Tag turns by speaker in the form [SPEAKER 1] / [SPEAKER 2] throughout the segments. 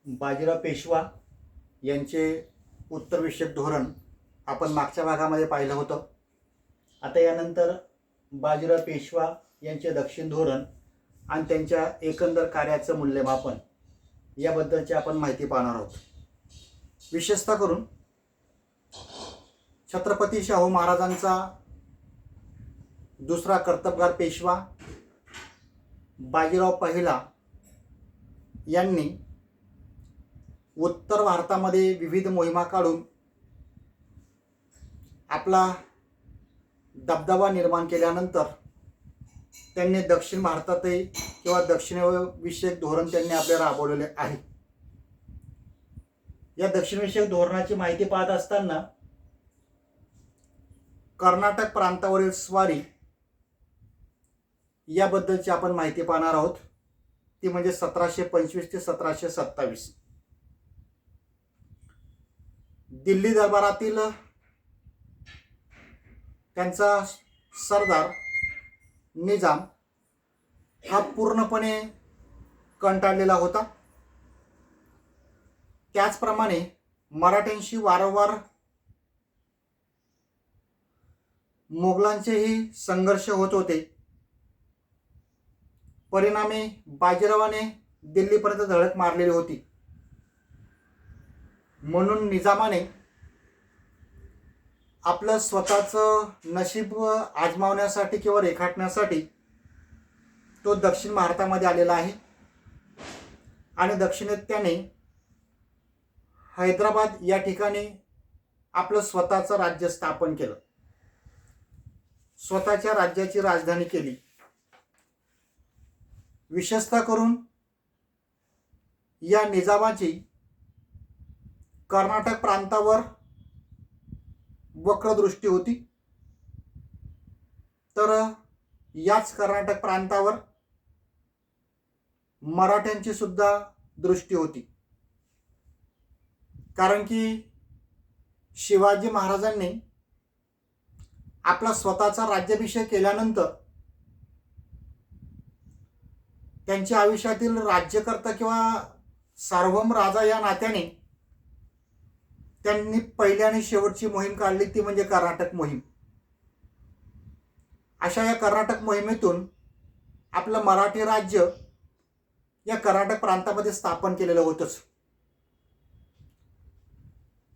[SPEAKER 1] बाजीराव पेशवा यांचे उत्तरविषयक धोरण आपण मागच्या भागामध्ये पाहिलं होतं. आता यानंतर बाजीराव पेशवा यांचे दक्षिण धोरण आणि त्यांच्या एकंदर कार्याचं मूल्यमापन याबद्दलची आपण माहिती पाहणार आहोत. विशेषतः करून छत्रपती शाहू महाराजांचा दुसरा कर्तबगार पेशवा बाजीराव पहिला यांनी उत्तर भारतामध्ये विविध मोहिमा काढून आपला दबदबा निर्माण केल्यानंतर त्यांनी दक्षिण भारतातही किंवा दक्षिणविषयक धोरण त्यांनी आपले राबवलेले आहे. या दक्षिणविषयक धोरणाची माहिती पाहत असताना कर्नाटक प्रांतावरील स्वारी याबद्दलची आपण माहिती पाहणार आहोत. ती म्हणजे 1725 ते 1727. दिल्ली दरबारातील त्यांचा सरदार निजाम हा पूर्णपणे कंटाळलेला होता. त्याचप्रमाणे मराठ्यांशी वारंवार मोगलांचेही संघर्ष होत होते. परिणामी बाजीरावाने दिल्लीपर्यंत धडक मारलेली होती. म्हणून निजामाने आपलं स्वतःचं नशीब आजमावण्यासाठी किंवा रेखाटण्यासाठी तो दक्षिण भारतामध्ये आलेला आहे आणि दक्षिणेत त्याने हैदराबाद या ठिकाणी आपलं स्वतःचं राज्य स्थापन केलं. स्वतःच्या राज्याची राजधानी केली. विशेषतः करून या निजामाची कर्नाटक प्रांतावर वक्रदृष्टी होती. तर याच कर्नाटक प्रांतावर मराठ्यांची सुद्धा दृष्टी होती. कारण की शिवाजी महाराजांनी आपला स्वतःचा राज्याभिषेक केल्यानंतर त्यांच्या आयुष्यातील राज्यकर्ता किंवा सार्वभौम राजा या नात्याने त्यांनी पहिली आणि शेवटची मोहीम काढली, ती म्हणजे कर्नाटक मोहीम. अशा या कर्नाटक मोहिमेतून आपलं मराठी राज्य या कर्नाटक प्रांतामध्ये स्थापन केलेलं होतंच.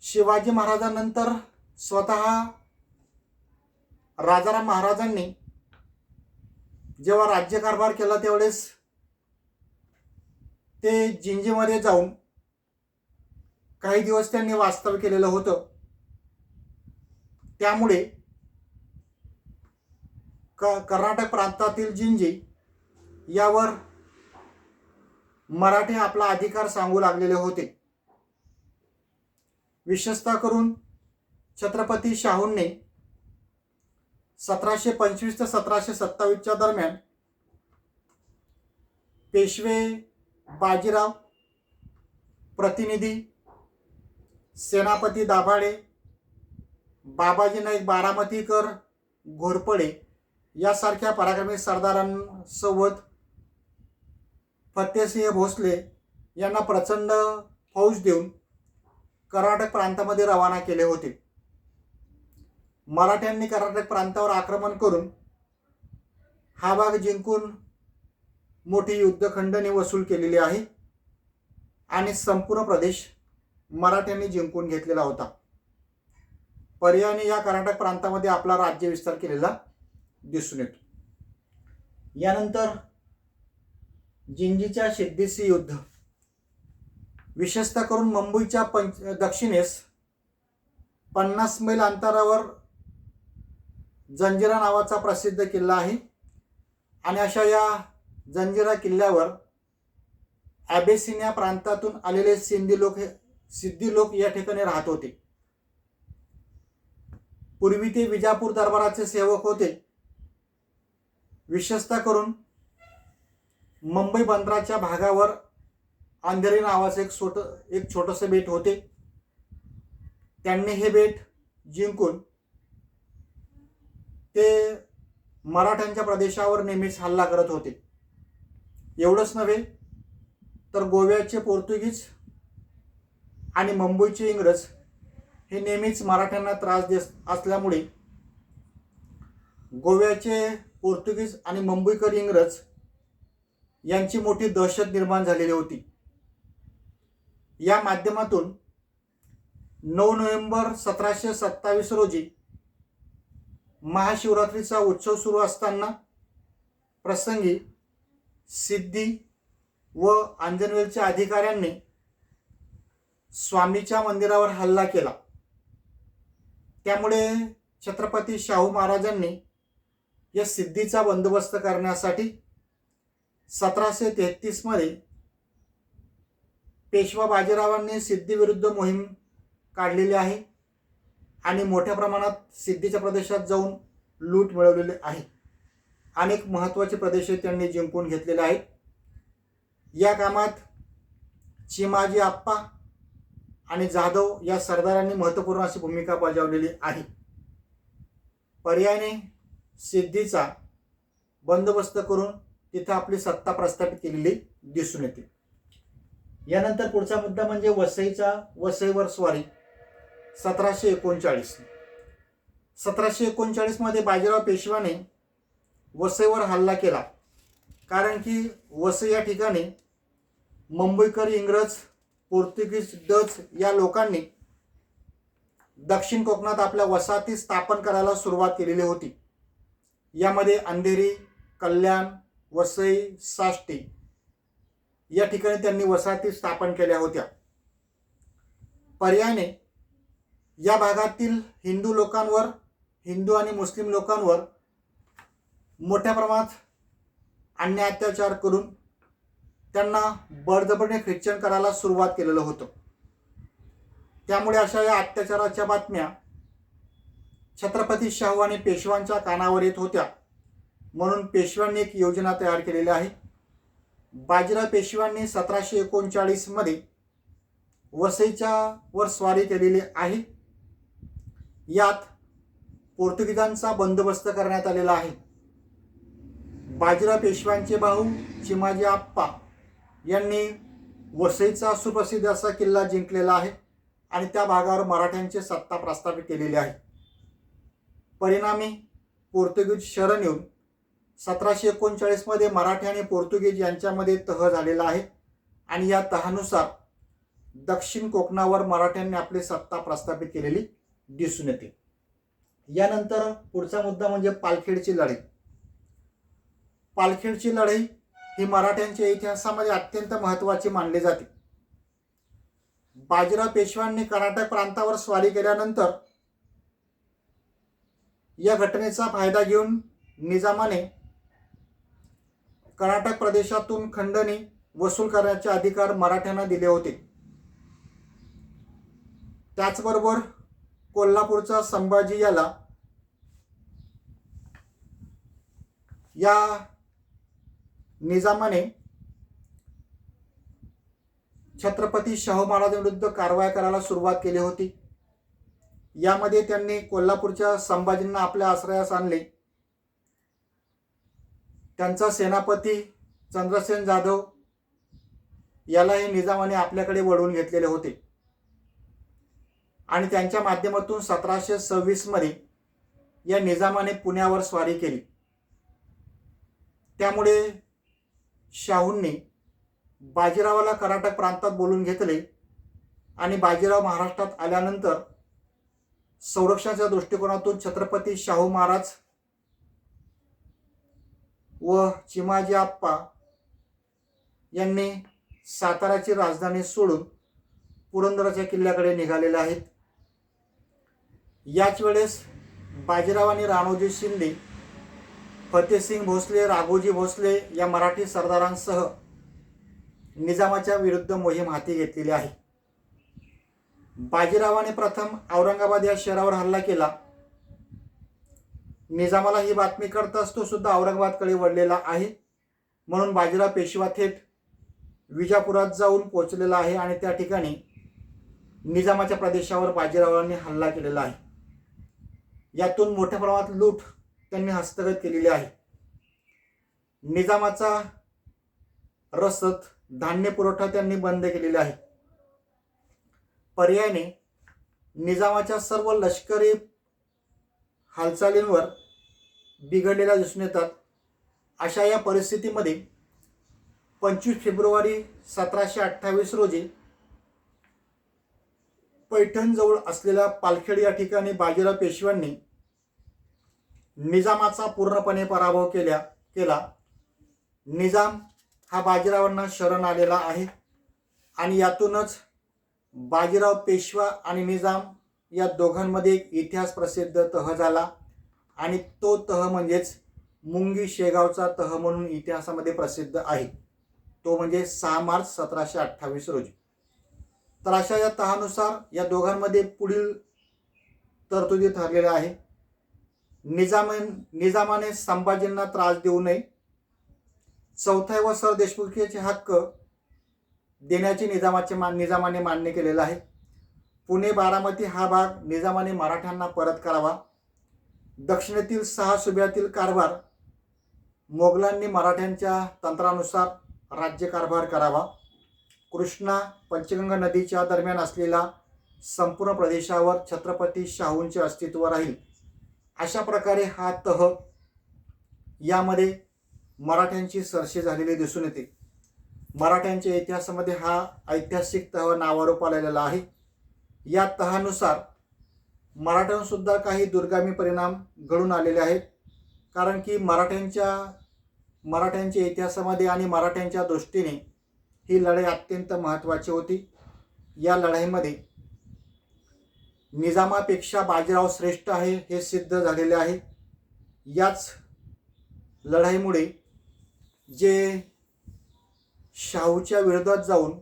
[SPEAKER 1] शिवाजी महाराजांनंतर स्वतः राजाराम महाराजांनी जेव्हा राज्यकारभार केला त्यावेळेस ते जिंजीमध्ये जाऊन काही दिवस त्यांनी वास्तव्य केलेलं होतं. त्यामुळे कर्नाटक प्रांतातील जिंजी यावर मराठी आपला अधिकार सांगू लागलेले होते. विशेषतः करून छत्रपती शाहूंनी 1725 ते 1727 दरम्यान पेशवे बाजीराव, प्रतिनिधी सेनापती दाभाडे, बाबाजी नाईक बारामतीकर, घोरपडे यासारख्या पराक्रमी सरदारांसोबत फतेसिंह भोसले यांना प्रचंड फौज देऊन कर्नाटक प्रांतामध्ये रवाना केले होते. मराठ्यांनी कर्नाटक प्रांतावर आक्रमण करून हा भाग जिंकून मोठी युद्धखंडणी वसूल केलेली आहे आणि संपूर्ण प्रदेश मराठ्यांनी जिंकून घेतलेला होता. पर्यायाने या कर्नाटक प्रांतामध्ये आपला राज्य विस्तार केलेला दिसून येतो. यानंतर जिंजीच्या सिद्दीसी युद्ध. विशेषतः करून मुंबईच्या दक्षिणेस 50 मैल अंतरावर जंजिरा नावाचा प्रसिद्ध किल्ला आहे आणि अशा या जंजिरा किल्ल्यावर ॲबेसिनिया प्रांतातून आलेले सिद्धी लोक या ठिकाणी राहत होते. पूर्वी ते विजापूर दरबाराचे सेवक होते. विशेषतः करून मुंबई बंदराच्या भागावर अंधेरी नावाचे एक छोटंसं बेट होते. त्यांनी हे बेट जिंकून ते मराठ्यांच्या प्रदेशावर नेहमीच हल्ला करत होते. एवढंच नव्हे तर गोव्याचे पोर्तुगीज आणि मुंबईचे इंग्रज हे नेहमीच मराठ्यांना त्रास देत असल्यामुळे गोव्याचे पोर्तुगीज आणि मुंबईकर इंग्रज यांची मोठी दहशत निर्माण झालेली होती. या माध्यमातून 9 नोव्हेंबर 1727 रोजी महाशिवरात्रीचा उत्सव सुरू असताना प्रसंगी सिद्धी व अंजनवेलच्या अधिकाऱ्यांनी स्वामीच्या मंदिरावर हल्ला केला. त्यामुळे छत्रपती शाहू महाराजांनी या सिद्धीचा बंदोबस्त करण्यासाठी 1733 मध्ये पेशवा बाजीरावांनी सिद्धीविरुद्ध मोहीम काढलेली आहे आणि मोठ्या प्रमाणात सिद्धीच्या प्रदेशात जाऊन लूट मिळवलेली आहे. अनेक महत्त्वाचे प्रदेश त्यांनी जिंकून घेतलेले आहेत. या कामात चिमाजी आप्पा आणि जाधव या सरदारांनी महत्त्वपूर्ण अशी भूमिका बजावलेली आहे. पर्यायाने सिद्धीचा बंदोबस्त करून तिथे आपली सत्ता प्रस्थापित केलेली दिसून येते. यानंतर पुढचा मुद्दा म्हणजे वसईवर स्वारी 1739. 1739 मध्ये बाजीराव पेशव्याने वसईवर हल्ला केला, कारण की वसई या ठिकाणी मुंबईकर इंग्रज, पोर्तुगीज, डच या लोकांनी दक्षिण कोकणात आपल्या वसाहती स्थापन करायला सुरुवात केलेली होती. यामध्ये अंधेरी, कल्याण, वसई, साष्टी या ठिकाणी त्यांनी वसाहती स्थापन केल्या होत्या. पर्यायाने या भागातील हिंदू आणि मुस्लिम लोकांवर मोठ्या प्रमाणात अन्याय अत्याचार करून त्यांना बळजबरीने ख्रिश्चन करायला सुरुवात केलेलं होतं. त्यामुळे अशा या अत्याचाराच्या बातम्या छत्रपती शाहू आणि पेशव्यांच्या कानावर येत होत्या. म्हणून पेशव्यांनी एक योजना तयार केलेली आहे. बाजीराव पेशव्यांनी 1739 मध्ये वसईच्या वर स्वारी केलेली आहे. यात पोर्तुगीजांचा बंदोबस्त करण्यात आलेला आहे. बाजीराव पेशव्यांचे भाऊ चिमाजी आप्पा यांनी वसईचा सुप्रसिद्ध असा किल्ला जिंकलेला आहे आणि त्या भागावर मराठ्यांची सत्ता प्रस्थापित केलेली आहे. परिणामी पोर्तुगीज शरण येऊन 1739 मध्ये मराठी आणि पोर्तुगीज यांच्यामध्ये तह झालेला आहे आणि या तहानुसार दक्षिण कोकणावर मराठ्यांनी आपली सत्ता प्रस्थापित केलेली दिसून येते. यानंतर पुढचा मुद्दा म्हणजे पालखेडची लढाई. पालखेडची लढाई ही मराठ्यांच्या इतिहासामध्ये अत्यंत महत्त्वाची मानली जाते. बाजीराव पेशव्यांनी कर्नाटक प्रांतावर स्वारी केल्यानंतर या घटनेचा फायदा घेऊन निजामाने कर्नाटक प्रदेशातून खंडणी वसूल करण्याचे अधिकार मराठ्यांना दिले होते. त्याचबरोबर कोल्हापूरचा संभाजी याला या निजामाने छत्रपती शाहू महाराजांविरुद्ध कारवाई करायला सुरुवात केली होती. यामध्ये त्यांनी कोल्हापूरच्या संभाजींना आपल्या आश्रयास आणले. त्यांचा सेनापती चंद्रसेन जाधव यालाही निजामाने आपल्याकडे वळवून घेतलेले होते आणि त्यांच्या माध्यमातून 1726 मध्ये या निजामाने पुण्यावर स्वारी केली. त्यामुळे शाहूंनी बाजीरावाला कर्नाटक प्रांतात बोलून घेतले आणि बाजीराव महाराष्ट्रात आल्यानंतर संरक्षणाच्या दृष्टिकोनातून छत्रपती शाहू महाराज व चिमाजी आप्पा यांनी साताराची राजधानी सोडून पुरंदराच्या किल्ल्याकडे निघालेले आहेत. याच वेळेस बाजीराव आणि राणोजी शिंदे, फतेसिंग भोसले, राघोजी भोसले या मराठी सरदारांसह निजामाच्या विरुद्ध मोहीम हाती घेतलेली आहे. बाजीरावाने प्रथम औरंगाबाद या शहरावर हल्ला केला. निजामाला ही बातमी कळताच तो सुद्धा औरंगाबादकडे वळलेला आहे. म्हणून बाजीराव पेशवा थेट विजापुरात जाऊन पोहोचलेला आहे आणि त्या ठिकाणी निजामाच्या प्रदेशावर बाजीरावांनी हल्ला केलेला आहे. यातून मोठ्या प्रमाणात लूट त्यांनी हस्तगत केलेली आहे. निजामाचा रसद, धान्य पुरवठा त्यांनी बंद केलेला आहे. पर्यायाने निजामाच्या सर्व लष्करी हालचालींवर बिघडलेल्या दिसून येतात. अशा या परिस्थितीमध्ये 25 फेब्रुवारी 1728 रोजी पैठणजवळ असलेल्या पालखेड या ठिकाणी बाजीराव पेशव्यांनी निजामाचा पूर्णपणे पराभव केला. निजाम हा बाजीरावांना शरण आलेला आहे आणि यातूनच बाजीराव पेशवा आणि निजाम या दोघांमध्ये एक इतिहास प्रसिद्ध तह झाला आणि तो तह म्हणजेच मुंगी शेगावचा तह म्हणून इतिहासामध्ये प्रसिद्ध आहे. तो म्हणजे 6 मार्च 1728 रोजी. तर अशा या तहानुसार या दोघांमध्ये पुढील तरतुदी ठरलेल्या आहे. निजामाने संभाजींना त्रास देऊ नये, चौथा व सर देशमुखीचे हक्क देण्याचे निजामाने मान्य केलेलं आहे. पुणे बारामती हा भाग निजामाने मराठ्यांना परत करावा. दक्षिणेतील 6 सुब्यातील कारभार मोगलांनी मराठ्यांच्या तंत्रानुसार राज्यकारभार करावा. कृष्णा पंचगंगा नदीच्या दरम्यान असलेला संपूर्ण प्रदेशावर छत्रपती शाहूंचे अस्तित्व राहील. अशा प्रकारे हा तह यामध्ये मराठ्यांची सरशी झालेली दिसून येते. मराठ्यांच्या इतिहासामध्ये हा ऐतिहासिक तह नावारूप आलेला आहे. या तहानुसार मराठ्यांसुद्धा काही दुर्गामी परिणाम घडून आलेले आहेत. कारण की मराठ्यांच्या इतिहासामध्ये आणि मराठ्यांच्या दृष्टीने ही लढाई अत्यंत महत्त्वाची होती. या लढाईमध्ये निजामापेक्षा बाजीराव श्रेष्ठ आहे हे सिद्ध झालेले आहे. याच लढाईमुळे जे शाहूच्या विरोधात जाऊन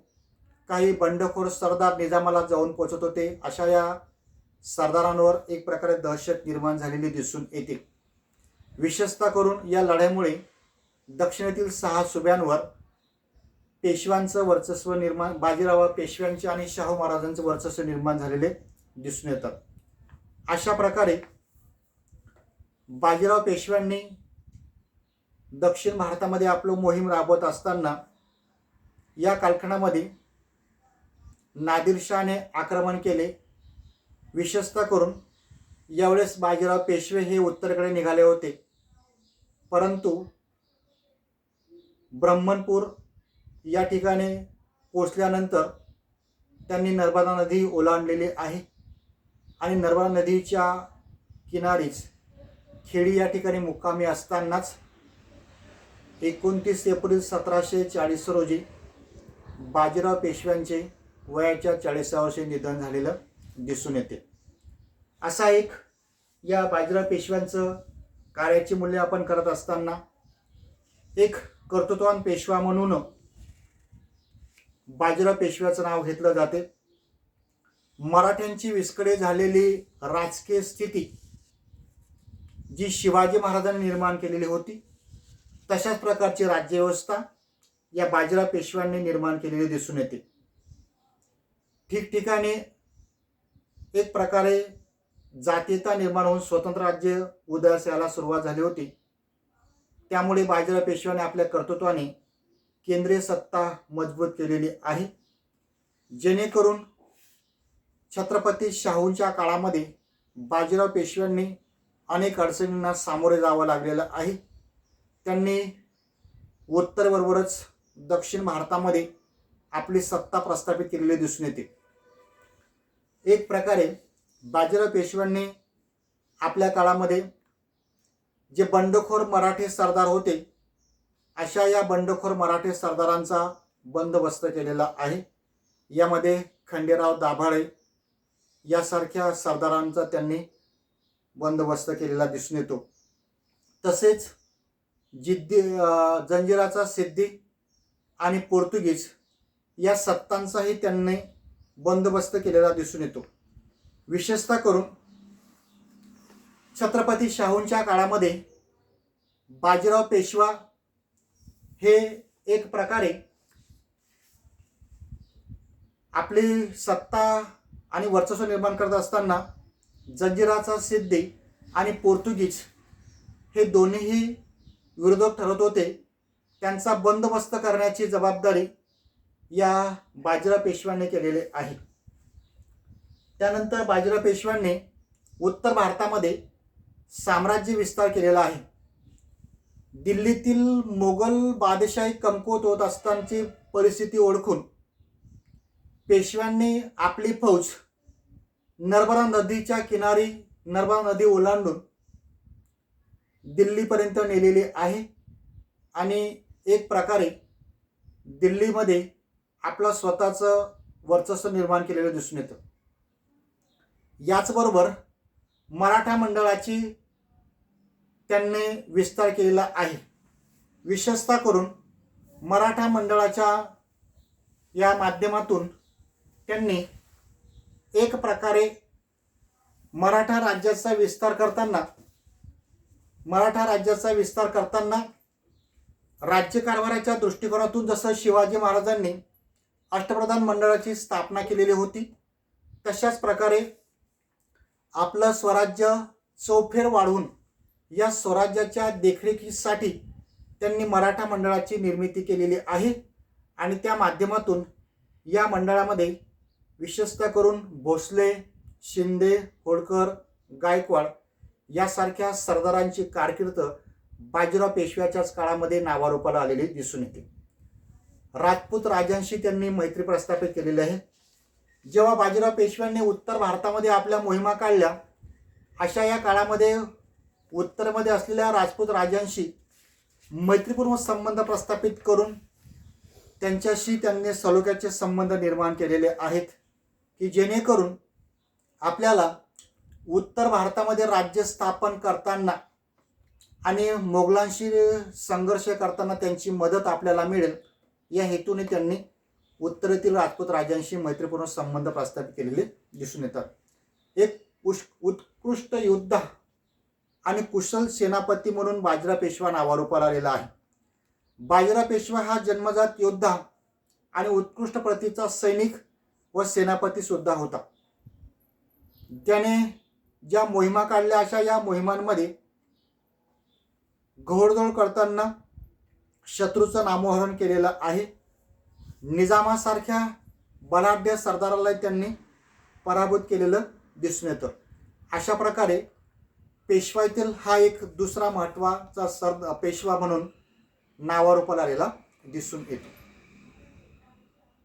[SPEAKER 1] काही बंडखोर सरदार निजामाला जाऊन पोचत होते, अशा या सरदारांवर एक प्रकारे दहशत निर्माण झालेली दिसून येते. विशेषतः करून या लढाईमुळे दक्षिणेतील 6 सुब्यांवर पेशव्यांचं वर्चस्व बाजीराव पेशव्यांचे आणि शाहू महाराजांचं वर्चस्व निर्माण झालेले दिसून येतात. अशा प्रकारे बाजीराव पेशव्यांनी दक्षिण भारतामध्ये आपलं मोहीम राबवत असताना या कालखंडामध्ये नादिरशाहने आक्रमण केले. विशेषतः करून यावेळेस बाजीराव पेशवे हे उत्तरेकडे निघाले होते, परंतु ब्रह्मणपूर या ठिकाणी पोचल्यानंतर त्यांनी नर्मदा नदी ओलांडलेली आहे आणि नर्मदा नदीच्या किनारीच खेडी या ठिकाणी मुक्कामी असतानाच 29 एप्रिल 1740 रोजी बाजीराव पेशव्यांचे वयाच्या 40व्या वर्षी निधन झालेलं दिसून येते. असा एक या बाजीराव पेशव्यांचं कार्याचे मूल्यमापन करत असताना एक कर्तृत्ववान पेशवा म्हणून बाजीराव पेशव्याचं नाव घेतलं जाते. मराठ्यांची विस्कळीत झालेली राजकीय स्थिती जी शिवाजी महाराजांनी निर्माण केलेली होती, तशाच प्रकारची राज्यव्यवस्था या बाजीराव पेशव्यांनी निर्माण केलेली दिसून येते. ठिकठिकाणी एक प्रकारे जातीयता निर्माण होऊन स्वतंत्र राज्य उदयास यायला सुरुवात झाली होती. त्यामुळे बाजीराव पेशव्याने आपल्या कर्तृत्वाने केंद्रीय सत्ता मजबूत केलेली आहे, जेणेकरून छत्रपती शाहूंच्या काळामध्ये बाजीराव पेशव्यांनी अनेक अडचणींना सामोरे जावं लागलेलं आहे. त्यांनी उत्तरेबरोबरच दक्षिण भारतामध्ये आपली सत्ता प्रस्थापित केलेली दिसून येते. एक प्रकारे बाजीराव पेशव्यांनी आपल्या काळामध्ये जे बंडखोर मराठी सरदार होते, अशा या बंडखोर मराठी सरदारांचा बंदोबस्त केलेला आहे. यामध्ये खंडेराव दाभाडे यासारख्या सरदारांचा त्यांनी बंदोबस्त केलेला दिसून येतो. तसेच जंजिराचा सिद्दी आणि पोर्तुगीज या सत्तांचाही त्यांनी बंदोबस्त केलेला दिसून येतो. विशेषतः करून छत्रपती शाहूंच्या काळामध्ये बाजीराव पेशवा हे एक प्रकारे आपली सत्ता आणि वर्चस्व निर्माण करत असताना जंजिराचा सिद्दी आणि पोर्तुगीज हे दोन्हीही विरोधक ठरत होते. त्यांचा बंदोबस्त करण्याची जबाबदारी या बाजीराव पेशव्यांनी केलेली आहे. त्यानंतर बाजीराव पेशव्यांनी उत्तर भारतामध्ये साम्राज्य विस्तार केलेला आहे. दिल्लीतील मोगल बादशाही कमकुवत होत असतानाची परिस्थिती ओळखून पेशव्यांनी आपली फौज नर्मदा नदीच्या किनारी नर्मदा नदी ओलांडून दिल्लीपर्यंत नेलेली आहे आणि एक प्रकारे दिल्लीमध्ये आपलं स्वतःचं वर्चस्व निर्माण केलेलं दिसून येतं. याचबरोबर मराठा मंडळाची त्यांनी विस्तार केलेला आहे. विशेषतः करून मराठा मंडळाच्या या माध्यमातून त्यांनी एक प्रकारे मराठा राज्याचा विस्तार करताना राज्यकारभाराच्या दृष्टिकोनातून जसं शिवाजी महाराजांनी अष्टप्रधान मंडळाची स्थापना केलेली होती, तशाच प्रकारे आपलं स्वराज्य चौफेर वाढवून या स्वराज्याच्या देखरेखीसाठी त्यांनी मराठा मंडळाची निर्मिती केलेली आहे. आणि त्या माध्यमातून या मंडळामध्ये विशेषतः करून भोसले, शिंदे, होळकर, गायकवाड यासारख्या सरदारांची कारकीर्द बाजीराव पेशव्याच्याच काळामध्ये नावारूपाला आलेली दिसून येते. राजपूत राजांशी त्यांनी मैत्री प्रस्थापित केलेली आहे. जेव्हा बाजीराव पेशव्यांनी उत्तर भारतामध्ये आपल्या मोहिमा काढल्या, अशा या काळामध्ये उत्तरेमध्ये असलेल्या राजपूत राजांशी मैत्रीपूर्ण संबंध प्रस्थापित करून त्यांच्याशी त्यांनी सलोख्याचे संबंध निर्माण केलेले आहेत की जेणेकरून आपल्याला उत्तर भारतामध्ये राज्य स्थापन करताना आणि मोगलांशी संघर्ष करताना त्यांची मदत आपल्याला मिळेल या हेतूने त्यांनी उत्तरेतील राजपूत राजांशी मैत्रीपूर्ण संबंध प्रस्थापित केलेले दिसून येतात. एक उत्कृष्ट योद्धा आणि कुशल सेनापती म्हणून बाजीराव पेशवा नावारूपाला आलेला आहे. बाजीराव पेशवा हा जन्मजात योद्धा आणि उत्कृष्ट प्रतीचा सैनिक व सेनापती सुद्धा होता. त्याने ज्या मोहिमा काढल्या अशा या मोहिमांमध्ये घोडदौड करताना शत्रूचं नामोहरण केलेलं आहे. निजामासारख्या बलाढ्य सरदाराला त्यांनी पराभूत केलेलं दिसून येतं. अशा प्रकारे पेशवाईतील हा एक दुसरा महत्त्वाचा पेशवा म्हणून नावारूपाला आलेला दिसून येतो.